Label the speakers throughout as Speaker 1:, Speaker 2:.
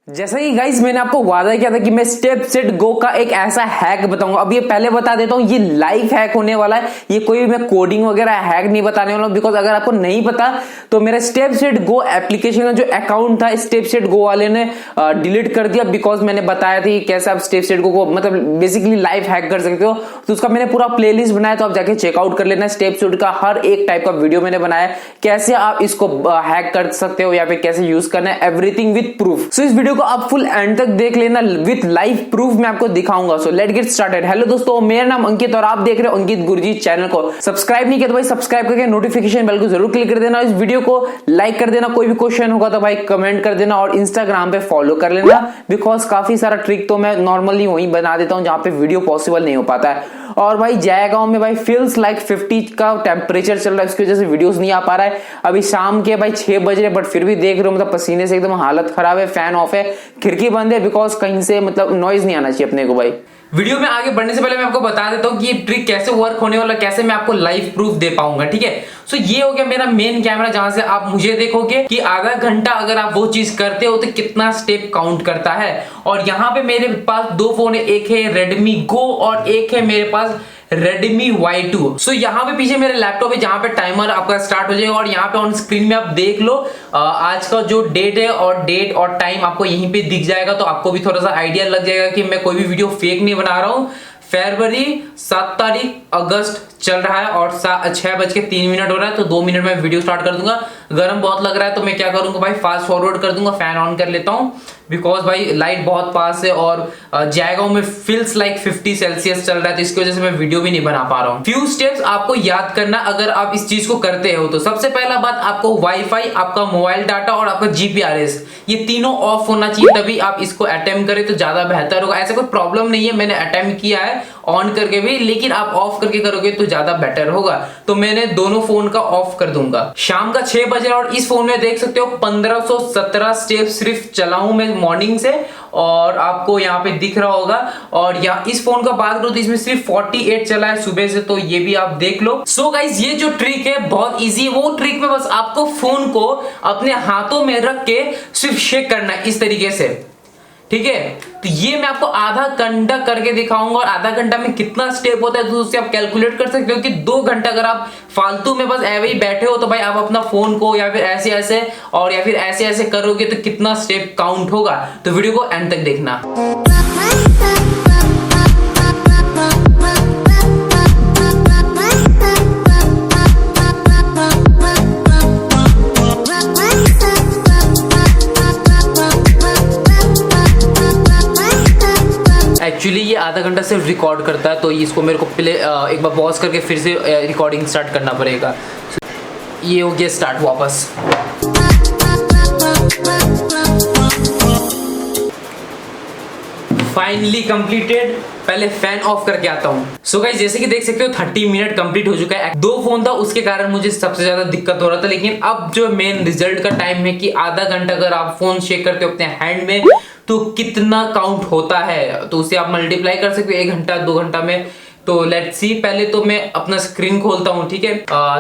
Speaker 1: जैसा कि गाइस मैंने आपको वादा किया था कि मैं स्टेप सेट गो का एक ऐसा हैक बताऊंगा। अब ये पहले बता देता हूं, ये लाइव हैक होने वाला है, ये कोई मैं कोडिंग वगैरह हैक नहीं बताने वाला हूं। बिकॉज अगर आपको नहीं पता तो मेरा स्टेप सेट गो एप्लीकेशन का जो अकाउंट था स्टेप सेट गो वाले ने डिलीट कर दिया। बिकॉज मैंने बताया था कि कैसे आप स्टेप सेट गो को मतलब बेसिकली लाइव हैक कर सकते हो। तो उसका मैंने पूरा प्लेलिस्ट बनाया, तो आप जाके चेकआउट कर लेना। स्टेप सेट का हर एक टाइप का वीडियो मैंने बनाया, कैसे आप इसको हैक कर सकते हो या फिर कैसे यूज करना है, एवरीथिंग विद प्रूफ। सो इस वीडियो को आप फुल एंड तक देख लेना, विद लाइव प्रूफ मैं आपको दिखाऊंगा। So let get started. Hello दोस्तों, मेरा नाम अंकित और आप देख रहे हो अंकित गुरुजी चैनल को। सब्सक्राइब नहीं किया तो भाई सब्सक्राइब करके नोटिफिकेशन बेल को जरूर क्लिक कर देना। इस वीडियो को लाइक कर देना, कोई भी क्वेश्चन होगा तो भाई कमेंट कर देना और इंस्टाग्राम पे फॉलो कर लेना। बिकॉज काफी सारा ट्रिक तो मैं नॉर्मली वहीं बना देता हूं जहां पे वीडियो पॉसिबल नहीं हो पाता है। और भाई जयगांव में भाई फील्स लाइक 50 का टेम्परेचर चल रहा है, इसकी वजह से वीडियोस नहीं आ पा रहा है। अभी शाम के भाई 6 बज रहे, बट फिर भी देख रहे हो मतलब पसीने से एकदम हालत खराब है। फैन ऑफ है, खिड़की बंद है, बिकॉज कहीं से मतलब नॉइज नहीं आना चाहिए अपने को। भाई वीडियो में आगे बढ़ने से पहले मैं आपको बता देता हूं कि ये ट्रिक कैसे वर्क होने वाला, कैसे मैं आपको लाइव प्रूफ दे पाऊंगा। ठीक है, सो ये हो गया मेरा मेन कैमरा, जहां से आप मुझे देखोगे कि आधा घंटा अगर आप वो चीज करते हो तो कितना स्टेप काउंट करता है। और यहाँ पे मेरे पास दो फोन है, एक है रेडमी गो और एक है मेरे पास Redmi Y2। सो यहाँ पे पीछे मेरे लैपटॉप है जहां पे टाइमर आपका स्टार्ट हो जाएगा और यहाँ पे ऑन स्क्रीन में आप देख लो आज का जो डेट है और डेट और टाइम आपको यहीं पे दिख जाएगा। तो आपको भी थोड़ा सा आइडिया लग जाएगा कि मैं कोई भी वीडियो फेक नहीं बना रहा हूँ। फरवरी 7 तारीख अगस्त चल रहा है और 6:03 हो रहा है, तो 2 मिनट में वीडियो स्टार्ट कर दूंगा। गर्म बहुत लग रहा है तो मैं क्या करूंगा भाई, फास्ट फॉरवर्ड कर दूंगा, फैन ऑन कर लेता हूं। बिकॉज भाई लाइट बहुत पास है और जयगांव में फील्स लाइक 50 सेल्सियस चल रहा है, तो इसकी वजह से मैं वीडियो भी नहीं बना पा रहा हूँ। फ्यू स्टेप्स आपको याद करना अगर आप इस चीज को करते हो तो। सबसे पहला बात, आपको वाईफाई, आपका मोबाइल डाटा और आपका जीपीआरएस ये तीनों ऑफ होना चाहिए, तभी आप इसको अटेम्प्ट करें तो ज्यादा बेहतर होगा। ऐसा कोई प्रॉब्लम नहीं है, मैंने अटेम्प्ट किया है ऑन करके भी, लेकिन आप ऑफ करके करोगे तो ज्यादा बेटर होगा। तो मैंने दोनों फोन का ऑफ कर दूंगा। शाम का 6 बजे और इस फोन में देख सकते हो 1517 स्टेप सिर्फ चला हूं मैं मॉर्निंग से, और आपको यहाँ पे दिख रहा होगा। और यहाँ इस फोन का बात करो तो इसमें सिर्फ 48 चला है सुबह से, तो ये भी आप देख लो। सो गाइस ये जो ट्रिक है बहुत इजी है। वो ट्रिक में बस आपको फोन को अपने हाथों में रख के सिर्फ शेक करना है इस तरीके से, ठीक है। तो ये मैं आपको आधा घंटा करके दिखाऊंगा और आधा घंटा में कितना स्टेप होता है तो उससे आप कैलकुलेट कर सकते हो कि 2 घंटा अगर आप फालतू में बस ऐसे ही बैठे हो तो भाई आप अपना फोन को या फिर ऐसे ऐसे और या फिर ऐसे ऐसे करोगे तो कितना स्टेप काउंट होगा। तो वीडियो को एंड तक देखना। एक्चुअली ये आधा घंटा सिर्फ रिकॉर्ड करता है, तो इसको मेरे को पहले एक बार पॉज करके फिर से रिकॉर्डिंग स्टार्ट करना पड़ेगा। ये हो गया स्टार्ट वापस। Finally completed. पहले फैन ऑफ करके आता हूँ। सो गाइस जैसे कि देख सकते हो 30 मिनट कंप्लीट हो चुका है। 2 फोन था उसके कारण मुझे सबसे ज्यादा दिक्कत हो रहा था, लेकिन अब जो मेन रिजल्ट का टाइम है कि आधा घंटा अगर आप फोन शेक करते हो अपने हैंड में तो कितना काउंट होता है, तो उसे आप मल्टीप्लाई कर सकते हो 1 घंटा 2 घंटा में। तो लेट्स सी, पहले तो मैं अपना स्क्रीन खोलता हूँ, ठीक है।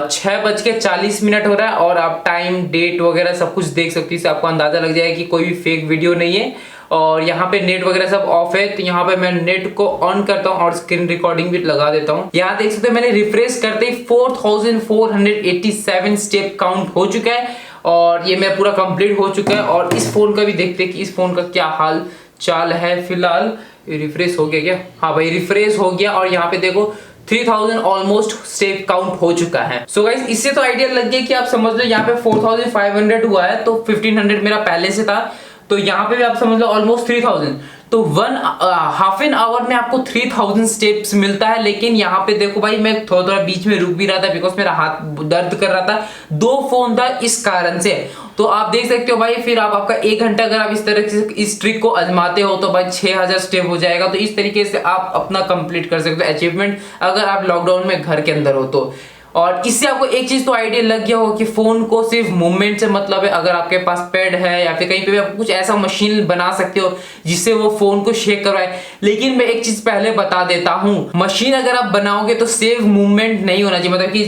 Speaker 1: 6:40 हो रहा है और आप टाइम डेट वगैरह सब कुछ देख सकते हो, इससे आपको अंदाजा लग जाएगा कि कोई भी फेक वीडियो नहीं है। और यहाँ पे नेट वगैरह सब ऑफ है, तो यहाँ पे मैं नेट को ऑन करता हूँ और स्क्रीन रिकॉर्डिंग भी लगा देता हूँ। यहाँ देख सकते हो मैंने रिफ्रेश करते ही 4487 स्टेप काउंट हो चुका है और ये मैं पूरा कंप्लीट हो चुका है। और इस फोन का भी देखते हैं कि इस फोन का क्या हाल चाल है फिलहाल। रिफ्रेश हो गया क्या? हाँ भाई रिफ्रेश हो गया और यहाँ पे देखो 3000 ऑलमोस्ट स्टेप काउंट हो चुका है। सो गाइस इससे तो आइडिया लग गया कि आप समझ लो यहाँ पे 4500 हुआ है, तो 1500 मेरा पहले से था, तो यहाँ पे भी आप समझ लो ऑलमोस्ट 3000। तो हाफ एन आवर में आपको 3000 स्टेप्स मिलता है। लेकिन यहाँ पे देखो भाई मैं थोड़ा थोड़ा बीच में रुक भी रहा था बिकॉज मेरा हाथ दर्द कर रहा था, 2 फोन था इस कारण से। तो आप देख सकते हो भाई फिर आप आपका 1 घंटा अगर आप इस तरह से इस ट्रिक को आजमाते हो तो भाई 6000 स्टेप हो जाएगा। तो इस तरीके से आप अपना कंप्लीट कर सकते हो अचीवमेंट, अगर आप लॉकडाउन में घर के अंदर हो तो। और इससे आपको एक चीज तो आइडिया लग गया होगा कि फोन को सिर्फ मूवमेंट से मतलब है। अगर आपके पास पैड है या फिर कहीं पे भी आप कुछ ऐसा मशीन बना सकते हो जिससे वो फोन को शेक करवाए। लेकिन मैं एक चीज पहले बता देता हूं, मशीन अगर आप बनाओगे तो सेम मूवमेंट नहीं होना चाहिए। मतलब कि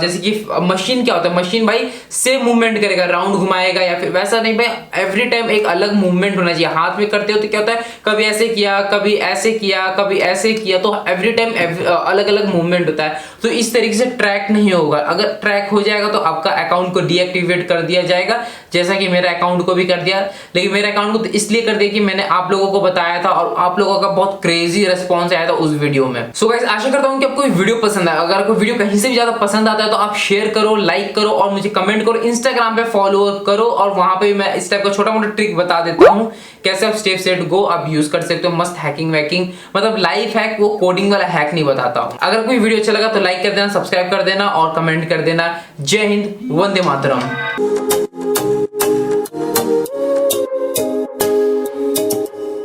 Speaker 1: जैसे कि मशीन क्या होता है, मशीन भाई सेम मूवमेंट करेगा, राउंड घुमाएगा या फिर वैसा नहीं भाई, एवरी टाइम एक अलग मूवमेंट होना चाहिए। हाथ में करते हो तो क्या होता है, कभी ऐसे किया, कभी ऐसे किया, कभी ऐसे किया, तो एवरी टाइम अलग अलग मूवमेंट होता है। तो इस तरीके से ट्रैक नहीं होगा। अगर ट्रैक हो जाएगा तो आपका अकाउंट को डीएक्टिवेट कर दिया जाएगा, जैसा कि मेरे अकाउंट को भी कर दिया। लेकिन मेरे अकाउंट को तो इसलिए कर दिया कि मैंने आप लोगों को बताया था और आप लोगों का बहुत क्रेजी रिस्पांस आया था उस वीडियो में। सो गाइस, आशा करता हूं कि आपको वीडियो पसंद आया। अगर आपको वीडियो कहीं से भी ज्यादा पसंद आता है तो आप शेयर करो, लाइक करो और मुझे कमेंट करो, इंस्टाग्राम पे फॉलो करो। और वहां पे मैं इस टाइप का छोटा मोटा ट्रिक बता देता हूं कैसे आप StepsetGo आप यूज कर सकते हो। मस्त हैकिंग वैकिंग, मतलब लाइफ हैक, वो कोडिंग वाला हैक नहीं बताता हूं। अगर कोई वीडियो अच्छा लगा तो लाइक कर देना, सब्सक्राइब कर देना और कमेंट कर देना। जय हिंद, वंदे मातरम।